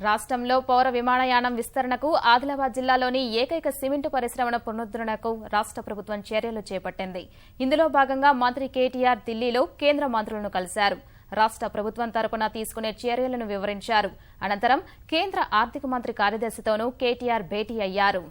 రాష్ట్రంలో పౌర విమానయానం విస్తరణకు ఆదిలాబాద్ జిల్లాలోని ఏకైక సిమెంటు పరిశ్రమల పునరుద్ధరణకు రాష్ట్ర ప్రభుత్వం చర్యలు చేపట్టింది. ఇందులో భాగంగా మంత్రి కేటీఆర్ ఢిల్లీలో కేంద్ర మంత్రులను కలిశారు. రాష్ట్ర ప్రభుత్వం తరపున తీసుకునే చర్యలను వివరించారు. అనంతరం కేంద్ర ఆర్థిక మంత్రి కార్యదర్శితోనూ కేటీఆర్ భేటీ అయ్యారు.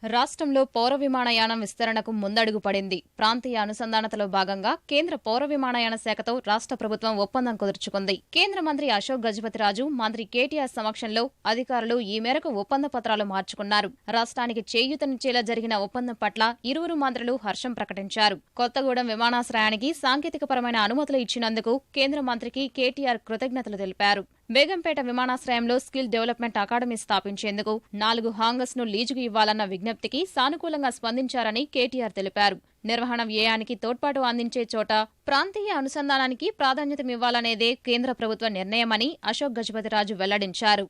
రాష్ట్రంలో పౌర విమానయానం విస్తరణకు ముందడుగు పడింది. ప్రాంతీయ అనుసంధానతలో భాగంగా కేంద్ర పౌర విమానయాన శాఖతో రాష్ట్ర ప్రభుత్వం ఒప్పందం కుదుర్చుకుంది. కేంద్ర మంత్రి అశోక్ గజపతిరాజు, మంత్రి కేటీఆర్ సమక్షంలో అధికారులు ఈ మేరకు ఒప్పంద పత్రాలు మార్చుకున్నారు. రాష్ట్రానికి చేయూతనిచ్చేలా జరిగిన ఒప్పందం పట్ల ఇరువురు మంత్రులు హర్షం ప్రకటించారు. కొత్తగూడెం విమానాశ్రయానికి సాంకేతికపరమైన అనుమతులు ఇచ్చినందుకు కేంద్ర మంత్రికి కేటీఆర్ కృతజ్ఞతలు తెలిపారు. బేగంపేట విమానాశ్రయంలో స్కిల్ డెవలప్మెంట్ అకాడమీ స్థాపించేందుకు 4 హాంగర్స్ ను లీజుకు ఇవ్వాలన్న విజ్ఞప్తికి సానుకూలంగా స్పందించారని కేటీఆర్ తెలిపారు. నిర్వహణ వ్యయానికి తోడ్పాటు అందించే చోట ప్రాంతీయ అనుసంధానానికి ప్రాధాన్యతమివ్వాలనేదే కేంద్ర ప్రభుత్వ నిర్ణయమని అశోక్ గజపతిరాజు వెల్లడించారు.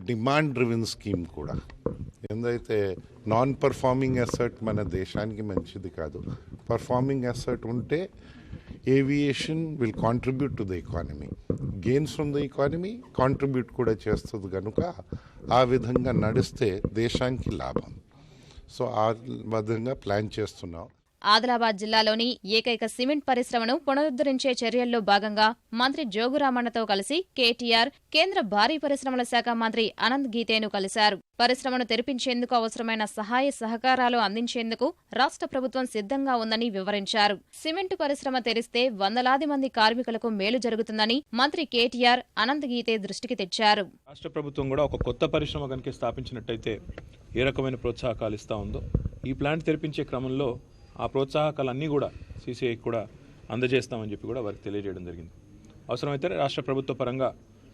డిమాండ్ డ్రివెన్ స్కీమ్ కూడా ఏందైతే నాన్ పర్ఫార్మింగ్ అసెట్ మన దేశానికి మంచిది కాదు. పర్ఫార్మింగ్ అసెట్ ఉంటే aviation will contribute to the economy, gains from the economy contribute కూడా చేస్తుంది కనుక ఆ విధంగా నడిస్తే దేశానికి లాభం. సో ఆ విధంగా ప్లాన్ చేస్తున్నాం. ఆదిలాబాద్ జిల్లాలోని ఏకైక సిమెంట్ పరిశ్రమను పునరుద్ధరించే చర్యల్లో భాగంగా మంత్రి జోగురామన్నతో కలిసి కేటీఆర్ కేంద్ర భారీ పరిశ్రమల శాఖ మంత్రి అనంత్ గీతేను కలిశారు. పరిశ్రమను తెరిపించేందుకు అవసరమైన సహాయ సహకారాలు అందించేందుకు రాష్ట్ర ప్రభుత్వం సిద్ధంగా ఉందని వివరించారు. సిమెంటు పరిశ్రమ తెరిస్తే వందలాది మంది కార్మికులకు మేలు జరుగుతుందని మంత్రి కేటీఆర్ అనంత్ గీతే దృష్టికి తెచ్చారు. రాష్ట్ర ప్రభుత్వం కూడా ఒక కొత్త పరిశ్రమ కనుక స్థాపించినట్టయితే ఏ రకమైన ప్రోత్సాహకాలు ఇస్తా ఉందో ఈ ప్లాంట్ తెరిపించే క్రమంలో ఆ ప్రోత్సాహకాలన్నీ కూడా సీసీఐకి కూడా అందజేస్తామని చెప్పి కూడా వారికి తెలియజేయడం జరిగింది. అవసరమైతే రాష్ట్ర ప్రభుత్వ పరంగా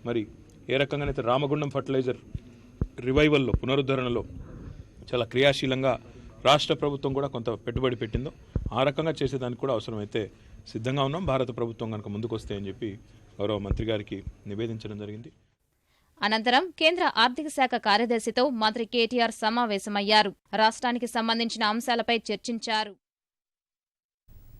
మరి ఏ రకంగానైతే రామగుండం ఫర్టిలైజర్ రివైవల్లో పునరుద్ధరణలో చాలా క్రియాశీలంగా రాష్ట్ర ప్రభుత్వం కూడా కొంత పెట్టుబడి పెట్టిందో ఆ రకంగా చేసేదానికి కూడా అవసరమైతే సిద్ధంగా ఉన్నాం. భారత ప్రభుత్వం కనుక ముందుకు వస్తే అని చెప్పి గౌరవ మంత్రి గారికి నివేదించడం జరిగింది. అనంతరం కేంద్ర ఆర్థిక శాఖ కార్యదర్శితో మంత్రి కేటీఆర్ సమావేశమయ్యారు. రాష్ట్రానికి సంబంధించిన అంశాలపై చర్చించారు.